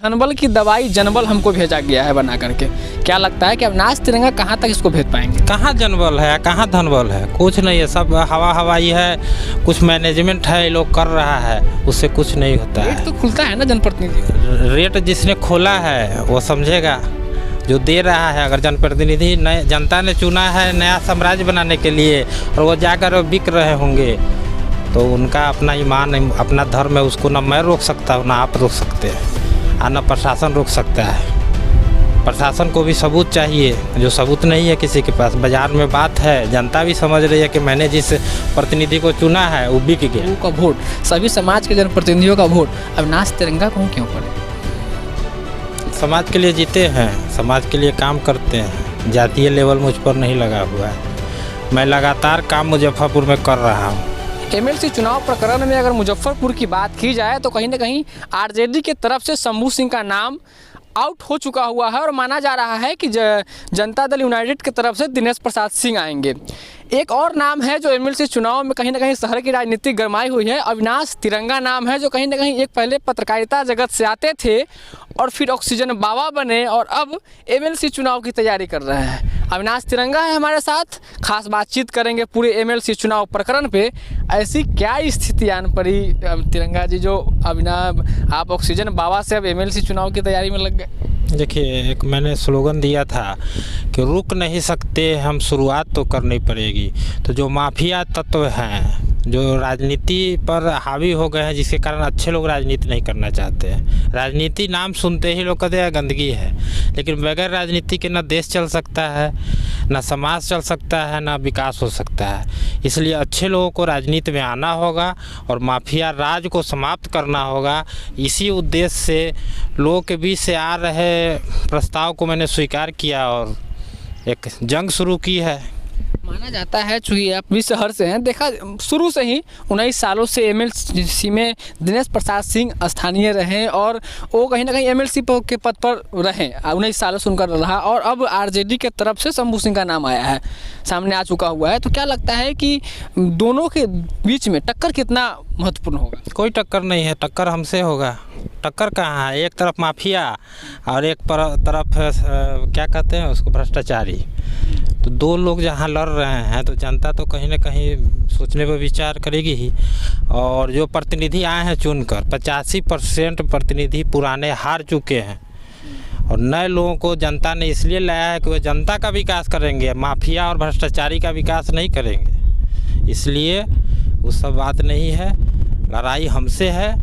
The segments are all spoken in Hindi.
धनबल की दवाई जनबल हमको भेजा गया है बना करके। क्या लगता है कि अविनाश तिरंगा कहाँ तक इसको भेज पाएंगे? कहाँ जनबल है, कहाँ धनबल है, कुछ नहीं है, सब हवा हवाई है। कुछ मैनेजमेंट है, ये लोग कर रहा है, उससे कुछ नहीं होता है। रेट तो खुलता है ना जनप्रतिनिधि? रेट जिसने खोला है वो समझेगा, जो दे रहा है। अगर जनप्रतिनिधि नए जनता ने चुना है नया साम्राज्य बनाने के लिए और वो जाकर बिक रहे होंगे तो उनका अपना ईमान, अपना धर्म है, उसको ना मैं रोक सकता हूँ ना आप रोक सकते हैं और ना प्रशासन रोक सकता है। प्रशासन को भी सबूत चाहिए, जो सबूत नहीं है किसी के पास। बाजार में बात है, जनता भी समझ रही है कि मैंने जिस प्रतिनिधि को चुना है वो बिक गया। का वोट, सभी समाज के जनप्रतिनिधियों का वोट अविनाश तिरंगा को क्यों पड़े? समाज के लिए जीते हैं, समाज के लिए काम करते हैं। जातीय लेवल मुझ पर नहीं लगा हुआ है। मैं लगातार काम मुजफ्फरपुर में कर रहा हूँ। एमएलसी चुनाव प्रकरण में अगर मुजफ्फरपुर की बात की जाए तो कहीं ना कहीं आरजेडी के तरफ से शंभू सिंह का नाम आउट हो चुका हुआ है और माना जा रहा है कि जनता दल यूनाइटेड की तरफ से दिनेश प्रसाद सिंह आएंगे। एक और नाम है जो एमएलसी चुनाव में कहीं ना कहीं शहर की राजनीति गरमाई हुई है, अविनाश तिरंगा नाम है, जो कहीं ना कहीं एक पहले पत्रकारिता जगत से आते थे और फिर ऑक्सीजन बाबा बने और अब एमएलसी चुनाव की तैयारी कर रहे हैं। अविनाश तिरंगा है हमारे साथ, खास बातचीत करेंगे पूरे एमएलसी चुनाव प्रकरण पे। ऐसी क्या स्थिति आन पड़ी तिरंगा जी जो आप ऑक्सीजन बाबा से अब एमएलसी चुनाव की तैयारी में लग गए? देखिए, एक मैंने स्लोगन दिया था कि रुक नहीं सकते हम, शुरुआत तो करनी पड़ेगी। तो जो माफिया तत्व हैं, जो राजनीति पर हावी हो गए हैं, जिसके कारण अच्छे लोग राजनीति नहीं करना चाहते हैं। राजनीति नाम सुनते ही लोग कहते हैं गंदगी है, लेकिन बगैर राजनीति के ना देश चल सकता है, ना समाज चल सकता है, ना विकास हो सकता है। इसलिए अच्छे लोगों को राजनीति में आना होगा और माफिया राज को समाप्त करना होगा। इसी उद्देश्य से लोगों के बीच से आ रहे प्रस्ताव को मैंने स्वीकार किया और एक जंग शुरू की है। माना जाता है, चूँकि आप भी शहर से हैं, देखा शुरू से ही 19 सालों से एमएलसी में दिनेश प्रसाद सिंह स्थानीय रहे और वो कहीं ना कहीं एमएलसी के पद पर रहे, 19 सालों से उनका रहा और अब आरजेडी के तरफ से शंभू सिंह का नाम आया है, सामने आ चुका हुआ है। तो क्या लगता है कि दोनों के बीच में टक्कर कितना महत्वपूर्ण होगा? कोई टक्कर नहीं है, टक्कर हमसे होगा। टक्कर कहाँ है? एक तरफ माफिया और एक तरफ क्या कहते हैं उसको, भ्रष्टाचारी। तो दो लोग जहाँ लड़ रहे हैं तो जनता तो कहीं ना कहीं सोचने पर विचार करेगी ही। और जो प्रतिनिधि आए हैं चुनकर, 85% प्रतिनिधि पुराने हार चुके हैं और नए लोगों को जनता ने इसलिए लाया है कि वह जनता का विकास करेंगे, माफिया और भ्रष्टाचारी का विकास नहीं करेंगे। इसलिए वो सब बात नहीं है, लड़ाई हमसे है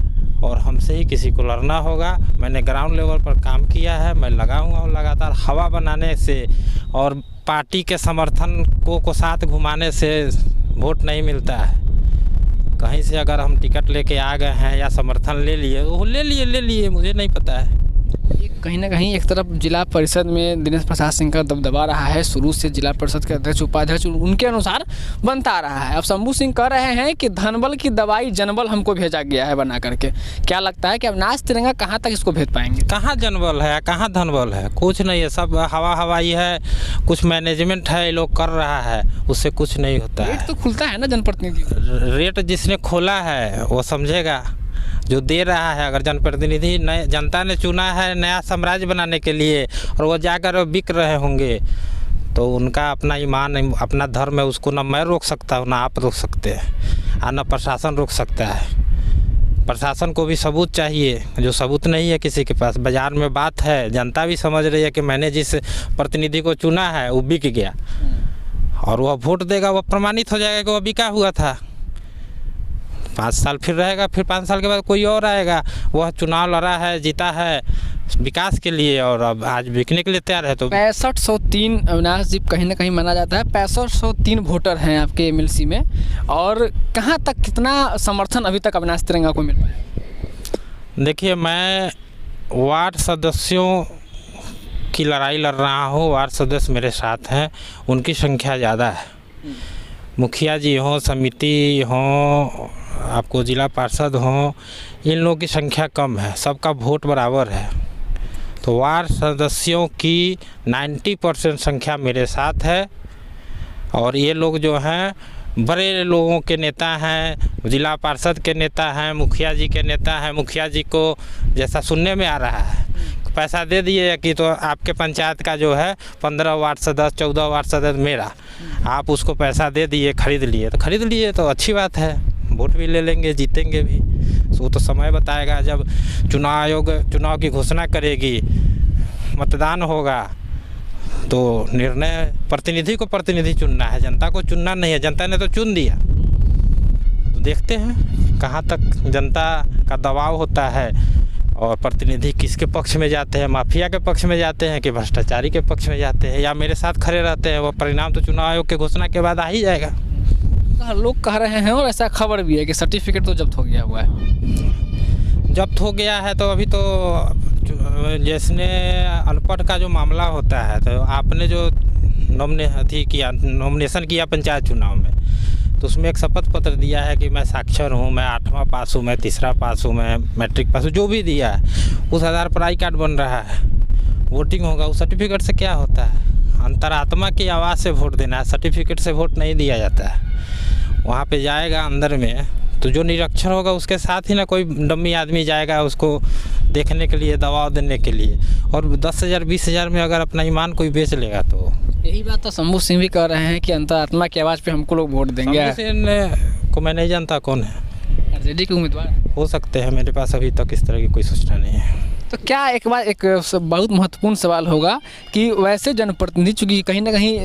और हमसे ही किसी को लड़ना होगा। मैंने ग्राउंड लेवल पर काम किया है, मैं लगाऊंगा और लगातार हवा बनाने से और पार्टी के समर्थन को साथ घुमाने से वोट नहीं मिलता है। कहीं से अगर हम टिकट लेके आ गए हैं या समर्थन ले लिए, वो ले लिए, मुझे नहीं पता है। कहीं ना कहीं एक तरफ जिला परिषद में दिनेश प्रसाद सिंह का दबदबा रहा है, शुरू से जिला परिषद के अध्यक्ष उपाध्यक्ष उनके अनुसार बनता रहा है। अब शंभू सिंह कह रहे हैं कि धनबल की दवाई जनबल हमको भेजा गया है बना करके। क्या लगता है कि अविनाश तिरंगा कहाँ तक इसको भेज पाएंगे? कहाँ जनबल है, कहाँ धनबल है, कुछ नहीं है, सब हवा हवाई है। कुछ मैनेजमेंट है, ये लोग कर रहा है, उससे कुछ नहीं होता है। रेट तो खुलता है ना जनप्रतिनिधि? रेट जिसने खोला है वो समझेगा, जो दे रहा है। अगर जनप्रतिनिधि नए जनता ने चुना है नया साम्राज्य बनाने के लिए और वो जाकर बिक रहे होंगे तो उनका अपना ईमान, अपना धर्म है, उसको ना मैं रोक सकता हूँ ना आप रोक सकते हैं और ना प्रशासन रोक सकता है। प्रशासन को भी सबूत चाहिए, जो सबूत नहीं है किसी के पास। बाजार में बात है, जनता भी समझ रही है कि मैंने जिस प्रतिनिधि को चुना है वो बिक गया और वह वोट देगा, वह प्रमाणित हो जाएगा कि वह बिका हुआ था। 5 साल फिर रहेगा, फिर 5 साल के बाद कोई और आएगा, वह चुनाव लड़ा है, जीता है विकास के लिए और अब आज बिकने के लिए तैयार है। तो 6503 अविनाश जी कहीं ना कहीं माना जाता है, 6503 वोटर हैं आपके एमएलसी में और कहाँ तक कितना समर्थन अभी तक अविनाश तिरंगा को मिल पाया? देखिए, मैं वार्ड सदस्यों की लड़ाई लड़ रहा हूँ, वार्ड सदस्य मेरे साथ हैं, उनकी संख्या ज़्यादा है। मुखिया जी हों, समिति हों, आपको जिला पार्षद हों, इन लोगों की संख्या कम है, सबका वोट बराबर है। तो वार्ड सदस्यों की 90% संख्या मेरे साथ है और ये लोग जो हैं बड़े लोगों के नेता हैं, जिला पार्षद के नेता हैं, मुखिया जी के नेता हैं। मुखिया जी को जैसा सुनने में आ रहा है पैसा दे दिए कि तो आपके पंचायत का जो है 15 वार्ड सदस्य 14 वार्ड सदस्य मेरा, आप उसको पैसा दे दिए, खरीद लिए तो अच्छी बात है, वोट भी ले लेंगे, जीतेंगे भी। वो तो समय बताएगा, जब चुनाव आयोग चुनाव की घोषणा करेगी, मतदान होगा, तो निर्णय प्रतिनिधि को प्रतिनिधि चुनना है, जनता को चुनना नहीं है। जनता ने तो चुन दिया, तो देखते हैं कहाँ तक जनता का दबाव होता है और प्रतिनिधि किसके पक्ष में जाते हैं, माफिया के पक्ष में जाते हैं कि भ्रष्टाचारी के पक्ष में जाते हैं, या मेरे साथ खड़े रहते हैं। वो परिणाम तो चुनाव आयोग के घोषणा के बाद आ ही जाएगा। लोग कह रहे हैं और ऐसा खबर भी है कि सर्टिफिकेट तो जब्त हो गया हुआ है। जब्त हो गया है तो अभी तो जिसने अनपढ़ का जो मामला होता है, तो आपने जो नॉमिनेशन किया पंचायत चुनाव में, तो उसमें एक शपथ पत्र दिया है कि मैं साक्षर हूँ, मैं 8वां पास हूँ, मैं 3रा पास हूँ, मैं मैट्रिक पास हूँ, जो भी दिया है उस आधार पर आई कार्ड बन रहा है, वोटिंग होगा। उस सर्टिफिकेट से क्या होता है? अंतरात्मा की आवाज़ से वोट देना है, सर्टिफिकेट से वोट नहीं दिया जाता है। वहाँ पे जाएगा अंदर में, तो जो निरक्षर होगा उसके साथ ही ना कोई डम्मी आदमी जाएगा उसको देखने के लिए, दबाव देने के लिए। और 10,000 20,000 में अगर अपना ईमान कोई बेच लेगा तो यही बात तो शंभू सिंह भी कह रहे हैं कि अंतरात्मा की आवाज़ पे हमको लोग वोट देंगे। शंभू सिंह को मैं नहीं जानता कौन है, आरजेडी के उम्मीदवार हो सकते हैं, मेरे पास अभी तक इस तरह की कोई सूचना नहीं है। तो क्या एक बहुत महत्वपूर्ण सवाल होगा कि वैसे जनप्रतिनिधि, चूँकि कहीं ना कहीं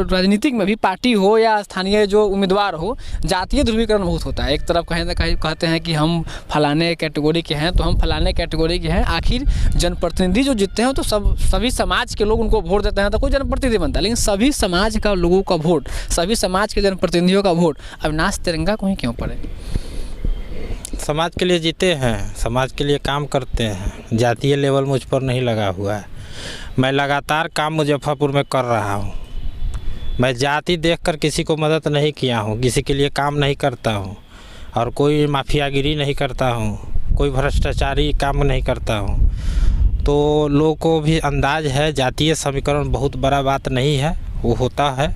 राजनीतिक में भी पार्टी हो या स्थानीय जो उम्मीदवार हो, जातीय ध्रुवीकरण बहुत होता है। एक तरफ कहीं ना कहीं कहते हैं कि हम फलाने कैटेगरी के हैं, तो हम फलाने कैटेगरी के हैं। आखिर जनप्रतिनिधि जो जीतते हैं तो सभी समाज के लोग उनको वोट देते हैं, तो कोई जनप्रतिनिधि बनता है। लेकिन सभी समाज का लोगों का वोट, सभी समाज के जनप्रतिनिधियों का वोट अविनाश तिरंगा को ही क्यों पड़े? समाज के लिए जीते हैं, समाज के लिए काम करते हैं, जातीय लेवल मुझ पर नहीं लगा हुआ है। मैं लगातार काम मुजफ्फरपुर में कर रहा हूँ। मैं जाति देखकर किसी को मदद नहीं किया हूँ, किसी के लिए काम नहीं करता हूँ, और कोई माफियागिरी नहीं करता हूँ, कोई भ्रष्टाचारी काम नहीं करता हूँ। तो लोगों को भी अंदाज है, जातीय समीकरण बहुत बड़ा बात नहीं है, वो होता है।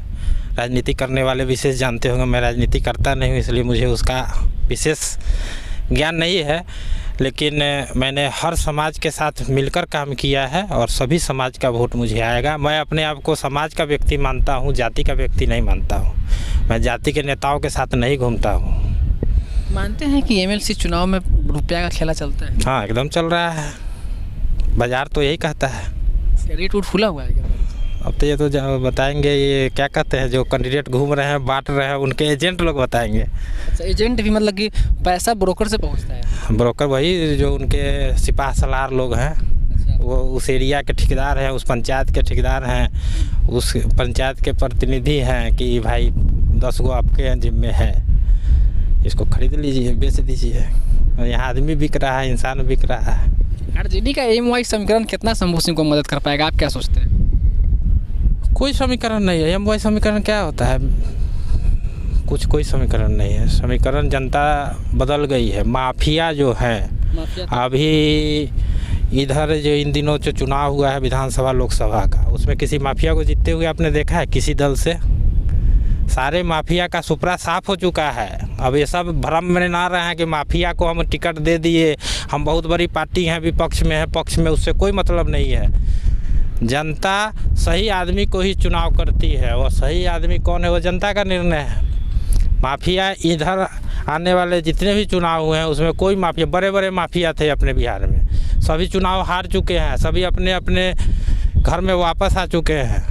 राजनीति करने वाले विशेष जानते होंगे, मैं राजनीति करता नहीं हूँ, इसलिए मुझे उसका विशेष ज्ञान नहीं है। लेकिन मैंने हर समाज के साथ मिलकर काम किया है और सभी समाज का वोट मुझे आएगा। मैं अपने आप को समाज का व्यक्ति मानता हूँ, जाति का व्यक्ति नहीं मानता हूँ। मैं जाति के नेताओं के साथ नहीं घूमता हूँ। मानते हैं कि एमएलसी चुनाव में रुपया का खेला चलता है? हाँ, एकदम चल रहा है, बाजार तो यही कहता है। रेट उट फुला हुआ है क्या? अब तो ये तो बताएंगे, ये क्या कहते हैं, जो कैंडिडेट घूम रहे हैं बांट रहे हैं, उनके एजेंट लोग बताएंगे। अच्छा, एजेंट भी मतलब कि पैसा ब्रोकर से पहुंचता है? ब्रोकर वही जो उनके सिपाह सलार लोग हैं। अच्छा। वो उस एरिया के ठेकेदार हैं, उस पंचायत के ठेकेदार हैं, उस पंचायत के प्रतिनिधि हैं कि भाई 10 गो आपके जिम्मे है, इसको खरीद लीजिए, बेच दीजिए। यहाँ आदमी बिक रहा है, इंसान बिक रहा है। आरजेडी का एमवाई समीकरण कितना शंभू सिंह को मदद कर पाएगा, आप क्या सोचते हैं? कोई समीकरण नहीं है। एमवाई समीकरण क्या होता है? कोई समीकरण नहीं है। समीकरण जनता बदल गई है। माफिया जो है, अभी इधर जो इन दिनों जो चुनाव हुआ है विधानसभा लोकसभा का, उसमें किसी माफिया को जीतते हुए आपने देखा है किसी दल से? सारे माफिया का सुपड़ा साफ हो चुका है। अब ये सब भ्रम में ना रहे हैं कि माफिया को हम टिकट दे दिए, हम बहुत बड़ी पार्टी हैं, विपक्ष में है, पक्ष में, उससे कोई मतलब नहीं है। जनता सही आदमी को ही चुनाव करती है, और सही आदमी कौन है वो जनता का निर्णय है। माफिया इधर आने वाले जितने भी चुनाव हुए हैं उसमें कोई माफिया, बड़े बड़े माफिया थे अपने बिहार में, सभी चुनाव हार चुके हैं, सभी अपने अपने घर में वापस आ चुके हैं।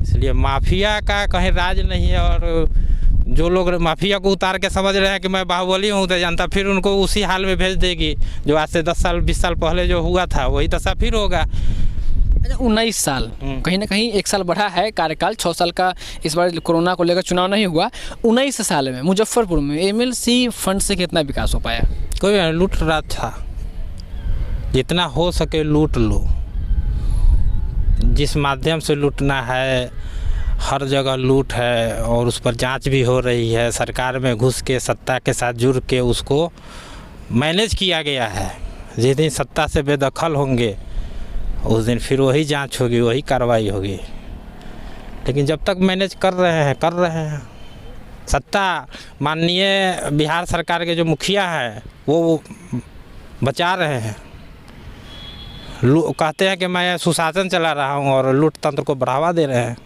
इसलिए माफिया का कहीं राज नहीं है। और जो लोग माफिया को उतार के समझ रहे हैं कि मैं बाहुबली हूँ, तो जनता फिर उनको उसी हाल में भेज देगी जो आज से 10 साल 20 साल पहले जो हुआ था, वही दशा फिर होगा। 19 साल कहीं ना कहीं 1 साल बढ़ा है कार्यकाल, 6 साल का इस बार कोरोना को लेकर चुनाव नहीं हुआ। 19 साल में मुजफ्फरपुर में एमएलसी फंड से कितना विकास हो पाया? कोई लूट रहा था, जितना हो सके लूट लो। जिस माध्यम से लूटना है, हर जगह लूट है, और उस पर जांच भी हो रही है। सरकार में घुस के, सत्ता के साथ जुड़ के उसको मैनेज किया गया है। जिस दिन सत्ता से बेदखल होंगे उस दिन फिर वही जांच होगी, वही कार्रवाई होगी। लेकिन जब तक मैनेज कर रहे हैं। सत्ता माननीय बिहार सरकार के जो मुखिया हैं वो बचा रहे हैं। कहते हैं कि मैं सुशासन चला रहा हूँ और लूट तंत्र को बढ़ावा दे रहे हैं।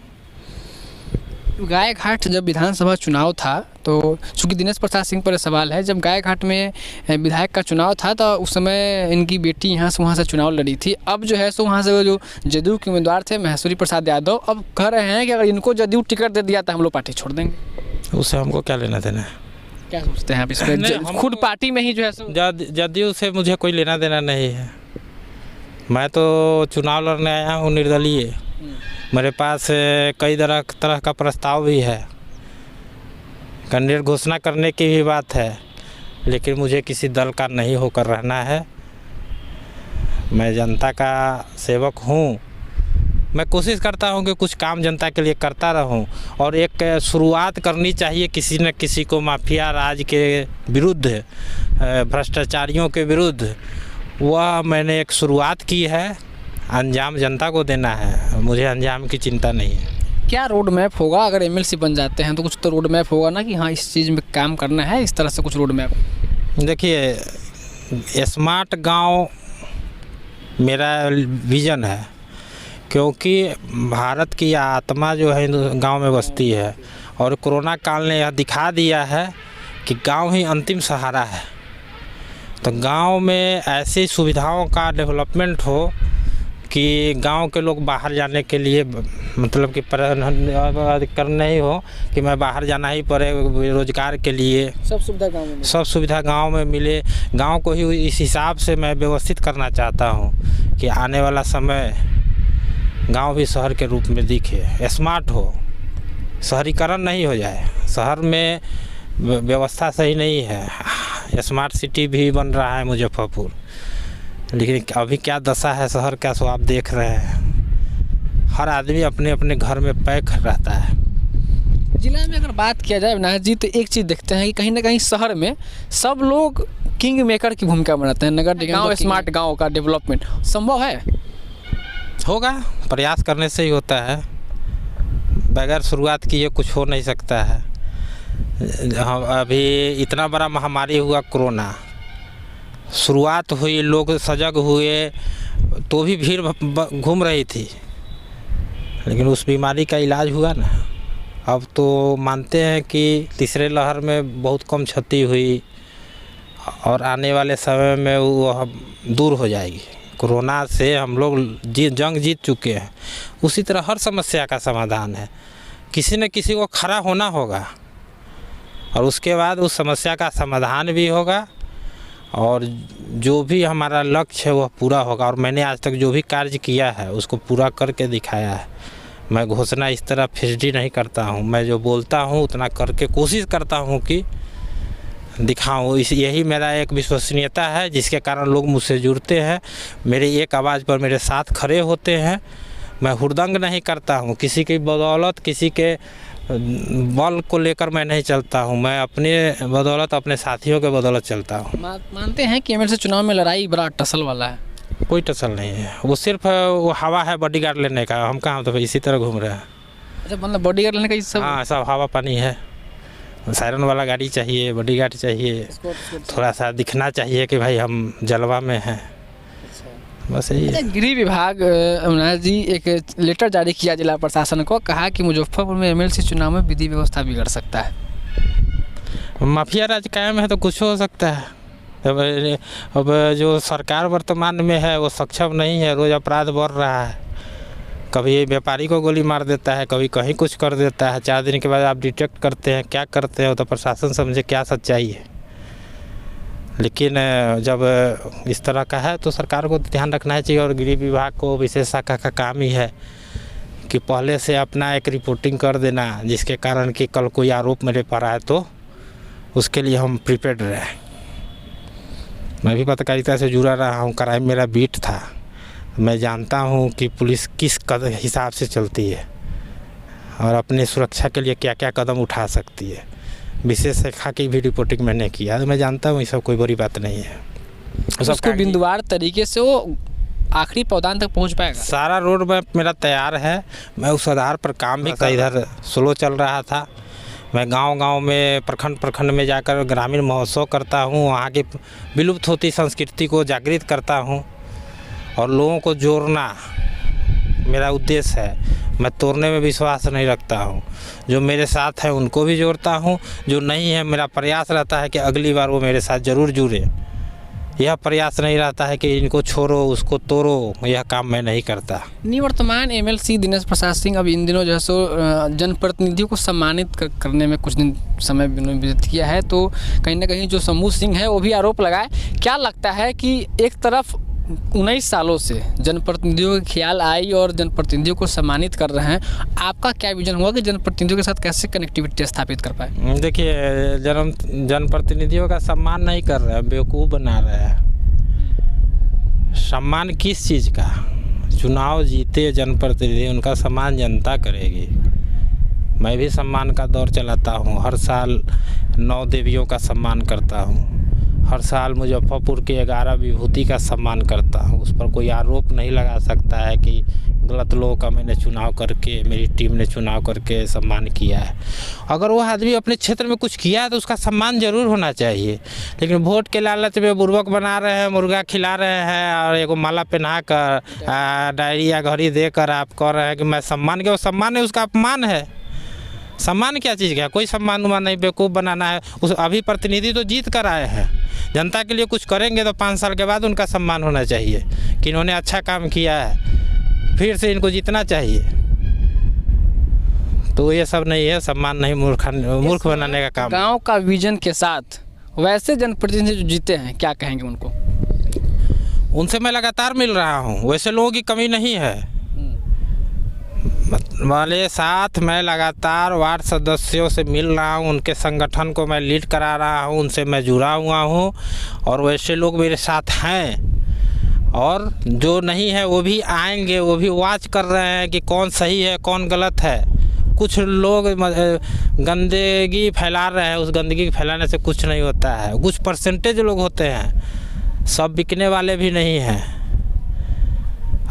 गायघाट जब विधानसभा चुनाव था तो चूंकि दिनेश प्रसाद सिंह पर सवाल है, जब गायघाट में विधायक का चुनाव था तो उस समय इनकी बेटी यहाँ से वहाँ से चुनाव लड़ी थी। अब जो है सो वहाँ से वो जो जदयू के उम्मीदवार थे महेश्वरी प्रसाद यादव, अब कह रहे हैं कि अगर इनको जदयू टिकट दे दिया तो हम लोग पार्टी छोड़ देंगे। उससे हमको क्या लेना देना है? क्या सोचते हैं आप इस पर? खुद पार्टी में ही जो है सो जदयू से मुझे कोई लेना देना नहीं है। मैं तो चुनाव लड़ने आया हूँ निर्दलीय। मेरे पास कई तरह का प्रस्ताव भी है, कैंडिडेट घोषणा करने की भी बात है, लेकिन मुझे किसी दल का नहीं होकर रहना है। मैं जनता का सेवक हूँ। मैं कोशिश करता हूँ कि कुछ काम जनता के लिए करता रहूँ और एक शुरुआत करनी चाहिए किसी न किसी को माफिया राज के विरुद्ध, भ्रष्टाचारियों के विरुद्ध। वह मैंने एक शुरुआत की है, अंजाम जनता को देना है। मुझे अंजाम की चिंता नहीं है। क्या रोड मैप होगा अगर एमएलसी बन जाते हैं तो? कुछ तो रोड मैप होगा ना कि हाँ इस चीज़ में काम करना है, इस तरह से कुछ रोड मैप। देखिए, स्मार्ट गांव मेरा विज़न है, क्योंकि भारत की आत्मा जो है गांव में बसती है और कोरोना काल ने यह दिखा दिया है कि गांव ही अंतिम सहारा है। तो गांव में ऐसी सुविधाओं का डेवलपमेंट हो कि गांव के लोग बाहर जाने के लिए मतलब कि करना ही हो कि मैं बाहर जाना ही पड़े रोजगार के लिए। सब सुविधा गांव में मिले। गांव को ही इस हिसाब से मैं व्यवस्थित करना चाहता हूं कि आने वाला समय गांव भी शहर के रूप में दिखे, स्मार्ट हो, शहरीकरण नहीं हो जाए। शहर में व्यवस्था सही नहीं है। स्मार्ट सिटी भी बन रहा है मुजफ्फरपुर, लेकिन अभी क्या दशा है शहर का सो आप देख रहे हैं। हर आदमी अपने अपने घर में पैक रहता है। जिला में अगर बात किया जाए अविनाश जी, तो एक चीज़ देखते हैं कि कहीं ना कहीं शहर में सब लोग किंग मेकर की भूमिका बनाते हैं। नगर निगम स्मार्ट गांव का डेवलपमेंट संभव है? होगा, प्रयास करने से ही होता है। बगैर शुरुआत किए कुछ हो नहीं सकता है। अभी इतना बड़ा महामारी हुआ कोरोना, शुरुआत हुई, लोग सजग हुए तो भी भीड़ घूम रही थी, लेकिन उस बीमारी का इलाज हुआ ना। अब तो मानते हैं कि तीसरे लहर में बहुत कम क्षति हुई और आने वाले समय में वो दूर हो जाएगी। कोरोना से हम लोग जंग जीत चुके हैं। उसी तरह हर समस्या का समाधान है, किसी न किसी को खड़ा होना होगा और उसके बाद उस समस्या का समाधान भी होगा और जो भी हमारा लक्ष्य है वह पूरा होगा। और मैंने आज तक जो भी कार्य किया है उसको पूरा करके दिखाया है। मैं घोषणा इस तरह फिजडी नहीं करता हूँ। मैं जो बोलता हूँ उतना करके कोशिश करता हूँ कि दिखाऊँ। यही मेरा एक विश्वसनीयता है जिसके कारण लोग मुझसे जुड़ते हैं, मेरी एक आवाज़ पर मेरे साथ खड़े होते हैं। मैं हुड़दंग नहीं करता हूँ, किसी की बदौलत, किसी के बल को लेकर मैं नहीं चलता हूँ। मैं अपने बदौलत, अपने साथियों के बदौलत चलता हूँ। मानते हैं कि एमएलसी चुनाव में लड़ाई बड़ा टसल वाला है? कोई टसल नहीं है, वो सिर्फ वो हवा है बॉडीगार्ड लेने का। हम कहाँ तो इसी तरह घूम रहे हैं। अच्छा, मतलब बॉडीगार्ड लेने का सब? हाँ, सब हवा पानी है। सायरन वाला गाड़ी चाहिए, बॉडीगार्ड चाहिए, थोड़ा सा दिखना चाहिए कि भाई हम जलवा में हैं, बस यही है। गृह विभाग अविनाश जी एक लेटर जारी किया जिला प्रशासन को, कहा कि मुजफ्फरपुर में एमएलसी चुनाव में विधि व्यवस्था बिगड़ सकता है। माफिया राज कायम है तो कुछ हो सकता है। अब जो सरकार वर्तमान में है वो सक्षम नहीं है, रोज़ अपराध बढ़ रहा है। कभी व्यापारी को गोली मार देता है, कभी कहीं कुछ कर देता है। 4 दिन के बाद आप डिटेक्ट करते हैं, क्या करते हैं तो प्रशासन समझे क्या सच्चाई है। लेकिन जब इस तरह का है तो सरकार को ध्यान रखना चाहिए। और गृह विभाग को विशेष शाखा का काम ही है कि पहले से अपना एक रिपोर्टिंग कर देना, जिसके कारण कि कल कोई आरोप मेरे पर आए तो उसके लिए हम प्रिपेयर्ड रहें। मैं भी पत्रकारिता से जुड़ा रहा हूँ, क्राइम मेरा बीट था। मैं जानता हूँ कि पुलिस किस हिसाब से चलती है और अपने सुरक्षा के लिए क्या क्या कदम उठा सकती है। विशेष शाखा की भी रिपोर्टिंग मैंने किया, तो मैं जानता हूँ ये सब कोई बड़ी बात नहीं है। उसको बिंदुवार तरीके से वो आखिरी पौधान तक पहुँच पाएगा। सारा रोड मैप मेरा तैयार है। मैं उस आधार पर काम भी इधर स्लो चल रहा था। मैं गांव-गांव में, प्रखंड में जाकर ग्रामीण महोत्सव करता हूं, वहां की विलुप्त होती संस्कृति को जागृत करता हूं और लोगों को जोड़ना मेरा उद्देश्य है। मैं तोड़ने में विश्वास नहीं रखता हूँ। जो मेरे साथ है उनको भी जोड़ता हूँ, जो नहीं है मेरा प्रयास रहता है कि अगली बार वो मेरे साथ ज़रूर जुड़े। यह प्रयास नहीं रहता है कि इनको छोड़ो उसको तोड़ो, यह काम मैं नहीं करता। निवर्तमान एमएलसी दिनेश प्रसाद सिंह अब इन दिनों जो है सो जनप्रतिनिधियों को सम्मानित करने में कुछ दिन समय व्यतीत किया है, तो कहीं ना कहीं जो शंभू सिंह है वो भी आरोप लगाए। क्या लगता है कि एक तरफ 19 सालों से जनप्रतिनिधियों के ख्याल आई और जनप्रतिनिधियों को सम्मानित कर रहे हैं, आपका क्या विजन हुआ कि जनप्रतिनिधियों के साथ कैसे कनेक्टिविटी स्थापित कर पाए? देखिए, जनप्रतिनिधियों का सम्मान नहीं कर रहे हैं, बेवकूफ़ बना रहे हैं। सम्मान किस चीज़ का? चुनाव जीते जनप्रतिनिधि, उनका सम्मान जनता करेगी। मैं भी सम्मान का दौर चलाता हूँ, हर साल 9 देवियों का सम्मान करता हूँ, हर साल मुजफ्फरपुर के 11 विभूति का सम्मान करता हूँ। उस पर कोई आरोप नहीं लगा सकता है कि गलत लोगों का मैंने चुनाव करके, मेरी टीम ने चुनाव करके सम्मान किया है। अगर वो आदमी अपने क्षेत्र में कुछ किया है तो उसका सम्मान ज़रूर होना चाहिए। लेकिन वोट के लालच में बुर्बक बना रहे हैं, मुर्गा खिला रहे हैं और एगो माला पहना कर डायरी या घड़ी देकर आप कह रहे हैं कि मैं सम्मान के, वो सम्मान है, उसका अपमान है। सम्मान क्या चीज़ का? कोई सम्मान उमान नहीं, बेवकूफ़ बनाना है। उस अभी प्रतिनिधि तो जीत कर आए हैं, जनता के लिए कुछ करेंगे तो 5 साल के बाद उनका सम्मान होना चाहिए कि इन्होंने अच्छा काम किया है, फिर से इनको जीतना चाहिए। तो ये सब नहीं है, सम्मान नहीं, मूर्ख बनाने का काम। गांव का विजन के साथ वैसे जनप्रतिनिधि जो जीते हैं, क्या कहेंगे उनको? उनसे मैं लगातार मिल रहा हूँ, वैसे लोगों की कमी नहीं है। वाले साथ मैं लगातार वार्ड सदस्यों से मिल रहा हूँ, उनके संगठन को मैं लीड करा रहा हूँ, उनसे मैं जुड़ा हुआ हूँ और वैसे लोग मेरे साथ हैं। और जो नहीं है वो भी आएंगे, वो भी वाच कर रहे हैं कि कौन सही है कौन गलत है। कुछ लोग गंदगी फैला रहे हैं, उस गंदगी फैलाने से कुछ नहीं होता है। कुछ परसेंटेज लोग होते हैं, सब बिकने वाले भी नहीं हैं।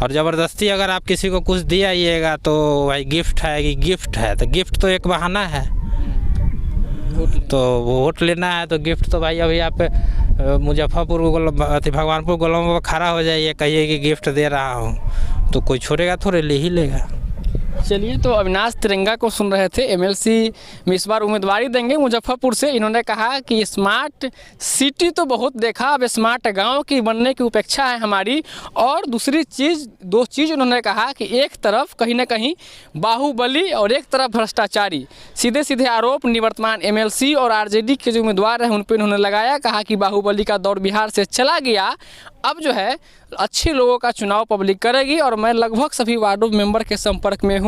और ज़बरदस्ती अगर आप किसी को कुछ दियाइएगा तो भाई गिफ्ट है कि गिफ्ट है, तो गिफ्ट तो एक बहाना है। तो वोट लेना है तो गिफ्ट तो भाई अभी आप मुजफ्फरपुर भगवानपुर गोलम में खड़ा हो जाइए, कहिए कि गिफ्ट दे रहा हूँ, तो कोई छोड़ेगा थोड़े, ले ही लेगा। चलिए, तो अविनाश तिरंगा को सुन रहे थे। एमएलसी में इस बार उम्मीदवारी देंगे मुजफ्फरपुर से। इन्होंने कहा कि स्मार्ट सिटी तो बहुत देखा, अब स्मार्ट गांव की बनने की उपेक्षा है हमारी। और दूसरी चीज़, 2 चीज़ उन्होंने कहा कि एक तरफ कहीं ना कहीं बाहुबली और एक तरफ भ्रष्टाचारी। सीधे सीधे आरोप निवर्तमान एमएलसी और आरजेडी के जो उम्मीदवार हैं उन पर उन्होंने लगाया। कहा कि बाहुबली का दौर बिहार से चला गया, अब जो है अच्छे लोगों का चुनाव पब्लिक करेगी। और मैं लगभग सभी वार्डों मेंबर के संपर्क में हूं।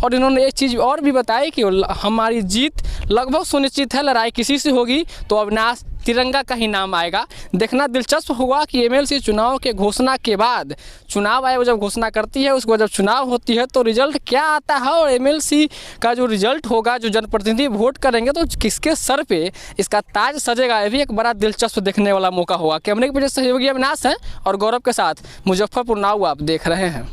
और इन्होंने एक चीज़ और भी बताई कि हमारी जीत लगभग सुनिश्चित है, लड़ाई किसी से होगी तो अविनाश तिरंगा का ही नाम आएगा। देखना दिलचस्प होगा कि एमएलसी चुनाव के घोषणा के बाद चुनाव आयोग जब घोषणा करती है, उसके बाद जब चुनाव होती है तो रिजल्ट क्या आता है। और एमएलसी का जो रिजल्ट होगा, जो जनप्रतिनिधि वोट करेंगे, तो किसके सर पे इसका ताज सजेगा, ये भी एक बड़ा दिलचस्प देखने वाला मौका होगा। कैमरे के पीछे सहयोगी अविनाश हैं और गौरव के साथ मुजफ्फरपुर नाउ आप देख रहे हैं।